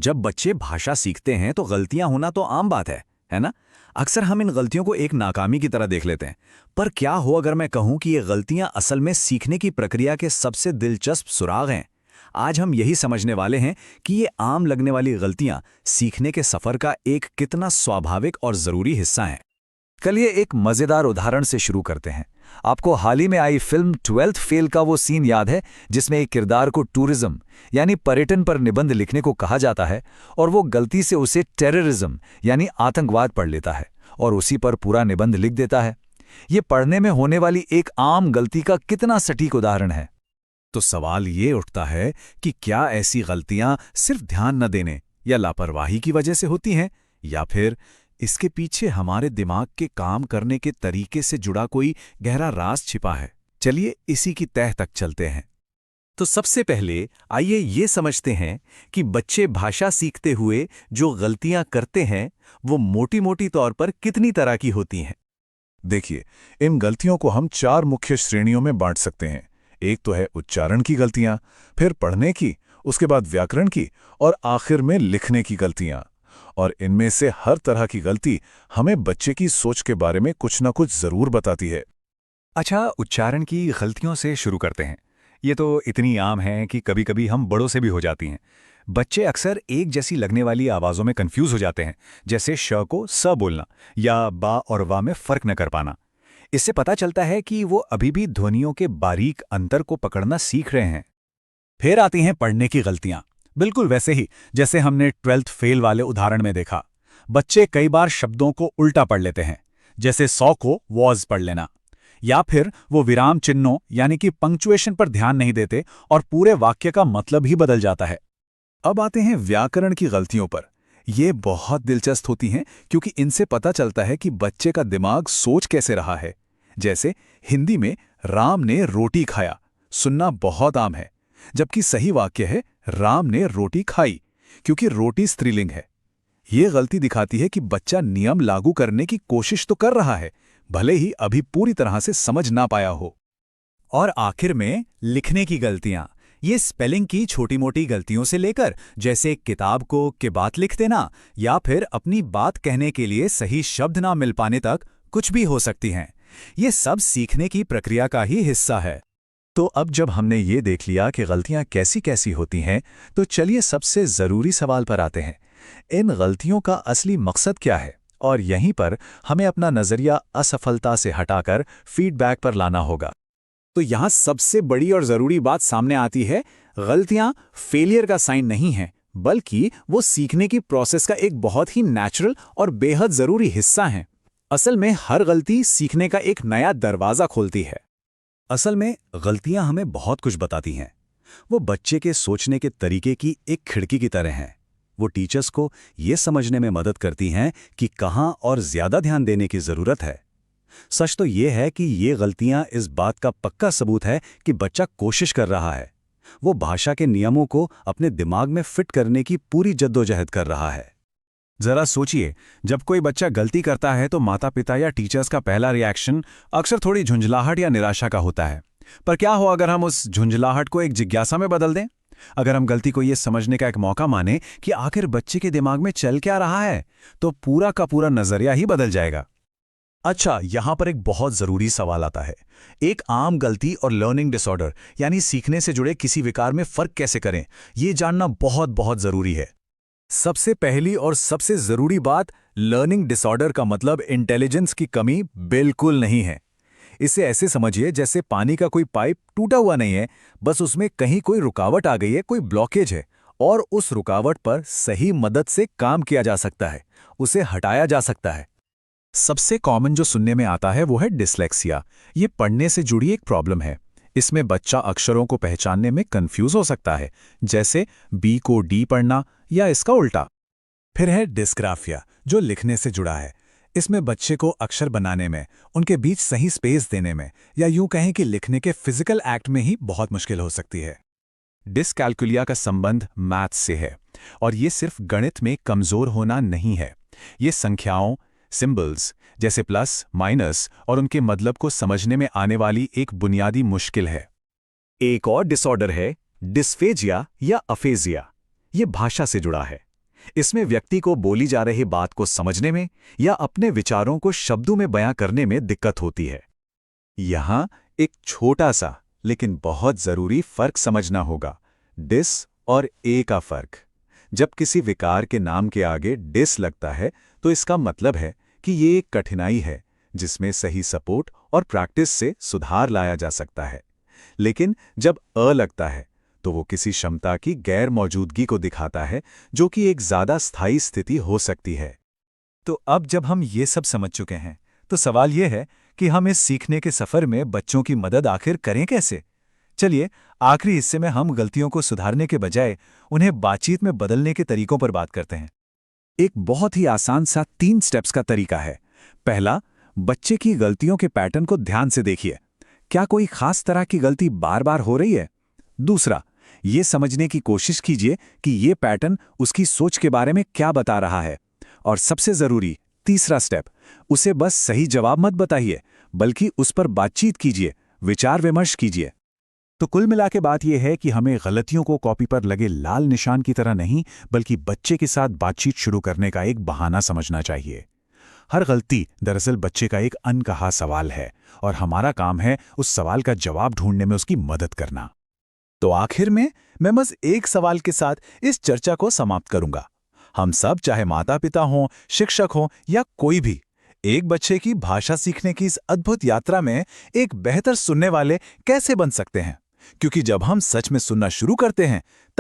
जब बच्चे भाषा सीखते हैं तो गलतियां होना तो आम बात है ना? अक्सर हम इन गलतियों को एक नाकामी की तरह देख लेते हैं। पर क्या हो अगर मैं कहूं कि ये गलतियां असल में सीखने की प्रक्रिया के सबसे दिलचस्प सुराग हैं? आज हम यही समझने वाले हैं कि ये आम लगने वाली गलतियां सीखने के सफर का एक कितना स्वाभाविक और जरूरी हिस्सा हैं। चलिए एक मजेदार उदाहरण से शुरू करते हैं। आपको हाल ही में आई फिल्म 12th फेल का वो सीन याद है जिसमें एक किरदार को टूरिज्म यानी पर्यटन पर निबंध लिखने को कहा जाता है और वो गलती से उसे टेररिज्म यानी आतंकवाद पढ़ लेता है और उसी पर पूरा निबंध लिख देता है। ये पढ़ने में होने वाली एक आम गलती का कितना सटीक उदाहरण है। तो सवाल ये उठता है कि क्या ऐसी गलतियां सिर्फ ध्यान न देने या लापरवाही की वजह से होती हैं, या फिर इसके पीछे हमारे दिमाग के काम करने के तरीके से जुड़ा कोई गहरा राज छिपा है? चलिए इसी की तह तक चलते हैं। तो सबसे पहले आइए ये समझते हैं कि बच्चे भाषा सीखते हुए जो गलतियां करते हैं वो मोटी-मोटी तौर पर कितनी तरह की होती हैं। देखिए, इन गलतियों को हम 4 मुख्य श्रेणियों में बांट सकते हैं। एक तो है उच्चारण की गलतियां, फिर पढ़ने की, उसके बाद व्याकरण की और आखिर में लिखने की गलतियां। और इनमें से हर तरह की गलती हमें बच्चे की सोच के बारे में कुछ ना कुछ जरूर बताती है। अच्छा, उच्चारण की गलतियों से शुरू करते हैं। ये तो इतनी आम है कि कभी-कभी हम बड़ों से भी हो जाती हैं। बच्चे अक्सर एक जैसी लगने वाली आवाज़ों में कंफ्यूज हो जाते हैं, जैसे श को स बोलना या बा और वा में फर्क न कर पाना। इससे पता चलता है कि वो अभी भी ध्वनियों के बारीक अंतर को पकड़ना सीख रहे हैं। फिर आती हैं पढ़ने की गलतियां, बिल्कुल वैसे ही जैसे हमने 12th फेल वाले उदाहरण में देखा। बच्चे कई बार शब्दों को उल्टा पढ़ लेते हैं, जैसे 100 को वॉज पढ़ लेना, या फिर वो विराम चिन्हों यानी कि पंक्चुएशन पर ध्यान नहीं देते और पूरे वाक्य का मतलब ही बदल जाता है। अब आते हैं व्याकरण की गलतियों पर। ये बहुत दिलचस्प होती हैं क्योंकि इनसे पता चलता है कि बच्चे का दिमाग सोच कैसे रहा है। जैसे हिंदी में राम ने रोटी खाया सुनना बहुत आम है, जबकि सही वाक्य है राम ने रोटी खाई, क्योंकि रोटी स्त्रीलिंग है। ये गलती दिखाती है कि बच्चा नियम लागू करने की कोशिश तो कर रहा है, भले ही अभी पूरी तरह से समझ ना पाया हो। और आखिर में लिखने की गलतियां, ये स्पेलिंग की छोटी-मोटी गलतियों से लेकर जैसे किताब को के बात लिख देना या फिर अपनी बात कहने के लिए सही शब्द ना मिल पाने तक कुछ भी हो सकती हैं। ये सब सीखने की प्रक्रिया का ही हिस्सा है। तो अब जब हमने ये देख लिया कि गलतियां कैसी कैसी होती हैं, तो चलिए सबसे ज़रूरी सवाल पर आते हैं। इन गलतियों का असली मकसद क्या है? और यहीं पर हमें अपना नज़रिया असफलता से हटाकर फीडबैक पर लाना होगा। तो यहाँ सबसे बड़ी और ज़रूरी बात सामने आती है, गलतियाँ फेलियर का साइन नहीं हैं, बल्कि वो सीखने की प्रोसेस का एक बहुत ही नेचुरल और बेहद ज़रूरी हिस्सा हैं। असल में हर गलती सीखने का एक नया दरवाज़ा खोलती है। असल में गलतियां हमें बहुत कुछ बताती हैं। वो बच्चे के सोचने के तरीके की एक खिड़की की तरह हैं। वो टीचर्स को ये समझने में मदद करती हैं कि कहाँ और ज़्यादा ध्यान देने की ज़रूरत है। सच तो ये है कि ये गलतियां इस बात का पक्का सबूत है कि बच्चा कोशिश कर रहा है। वो भाषा के नियमों को अपने दिमाग में फिट करने की पूरी जद्दोजहद कर रहा है। जरा सोचिए, जब कोई बच्चा गलती करता है तो माता पिता या टीचर्स का पहला रिएक्शन अक्सर थोड़ी झुंझलाहट या निराशा का होता है। पर क्या हो अगर हम उस झुंझलाहट को एक जिज्ञासा में बदल दें? अगर हम गलती को ये समझने का एक मौका माने कि आखिर बच्चे के दिमाग में चल क्या रहा है, तो पूरा का पूरा नजरिया ही बदल जाएगा। अच्छा, यहां पर एक बहुत जरूरी सवाल आता है। एक आम गलती और लर्निंग डिसऑर्डर यानी सीखने से जुड़े किसी विकार में फर्क कैसे करें, ये जानना बहुत बहुत जरूरी है। सबसे पहली और सबसे जरूरी बात, लर्निंग डिसऑर्डर का मतलब इंटेलिजेंस की कमी बिल्कुल नहीं है। इसे ऐसे समझिए जैसे पानी का कोई पाइप टूटा हुआ नहीं है, बस उसमें कहीं कोई रुकावट आ गई है, कोई ब्लॉकेज है, और उस रुकावट पर सही मदद से काम किया जा सकता है, उसे हटाया जा सकता है। सबसे कॉमन जो सुनने में आता है वो है डिसलेक्सिया। ये पढ़ने से जुड़ी एक प्रॉब्लम है। इसमें बच्चा अक्षरों को पहचानने में कंफ्यूज हो सकता है, जैसे बी को डी पढ़ना या इसका उल्टा। फिर है डिस्ग्राफिया, जो लिखने से जुड़ा है। इसमें बच्चे को अक्षर बनाने में, उनके बीच सही स्पेस देने में, या यूं कहें कि लिखने के फिजिकल एक्ट में ही बहुत मुश्किल हो सकती है। डिसकैल्कुलिया का संबंध मैथ्स से है, और ये सिर्फ गणित में कमजोर होना नहीं है। ये संख्याओं, सिंबल्स जैसे प्लस, माइनस और उनके मतलब को समझने में आने वाली एक बुनियादी मुश्किल है। एक और डिसऑर्डर है डिस्फेजिया या अफेजिया। ये भाषा से जुड़ा है। इसमें व्यक्ति को बोली जा रही बात को समझने में या अपने विचारों को शब्दों में बयां करने में दिक्कत होती है। यहाँ एक छोटा सा लेकिन बहुत जरूरी फर्क समझना होगा, डिस और ए का फर्क। जब किसी विकार के नाम के आगे डिस लगता है तो इसका मतलब है कि ये एक कठिनाई है जिसमें सही सपोर्ट और प्रैक्टिस से सुधार लाया जा सकता है। लेकिन जब अ लगता है तो वो किसी क्षमता की गैर मौजूदगी को दिखाता है जो कि एक ज्यादा स्थायी स्थिति हो सकती है। तो अब जब हम ये सब समझ चुके हैं तो सवाल ये है कि हम इस सीखने के सफर में बच्चों की मदद आखिर करें कैसे। चलिए आखिरी हिस्से में हम गलतियों को सुधारने के बजाय उन्हें बातचीत में बदलने के तरीकों पर बात करते हैं। एक बहुत ही आसान सा 3 स्टेप्स का तरीका है। पहला, बच्चे की गलतियों के पैटर्न को ध्यान से देखिए। क्या कोई खास तरह की गलती बार बार हो रही है? दूसरा, ये समझने की कोशिश कीजिए कि ये पैटर्न उसकी सोच के बारे में क्या बता रहा है। और सबसे जरूरी तीसरा स्टेप, उसे बस सही जवाब मत बताइए बल्कि उस पर बातचीत कीजिए, विचार विमर्श कीजिए। तो कुल मिला के बात यह है कि हमें गलतियों को कॉपी पर लगे लाल निशान की तरह नहीं बल्कि बच्चे के साथ बातचीत शुरू करने का एक बहाना समझना चाहिए। हर गलती दरअसल बच्चे का एक अनकहा सवाल है और हमारा काम है उस सवाल का जवाब ढूंढने में उसकी मदद करना। तो आखिर में मैं बस एक सवाल के साथ इस चर्चा को समाप्त करूंगा। हम सब, चाहे माता पिता हों, शिक्षक हों या कोई भी, एक बच्चे की भाषा सीखने की इस अद्भुत यात्रा में एक बेहतर सुनने वाले कैसे बन सकते हैं? क्योंकि जब हम सच में सुनना शुरू करते हैं तब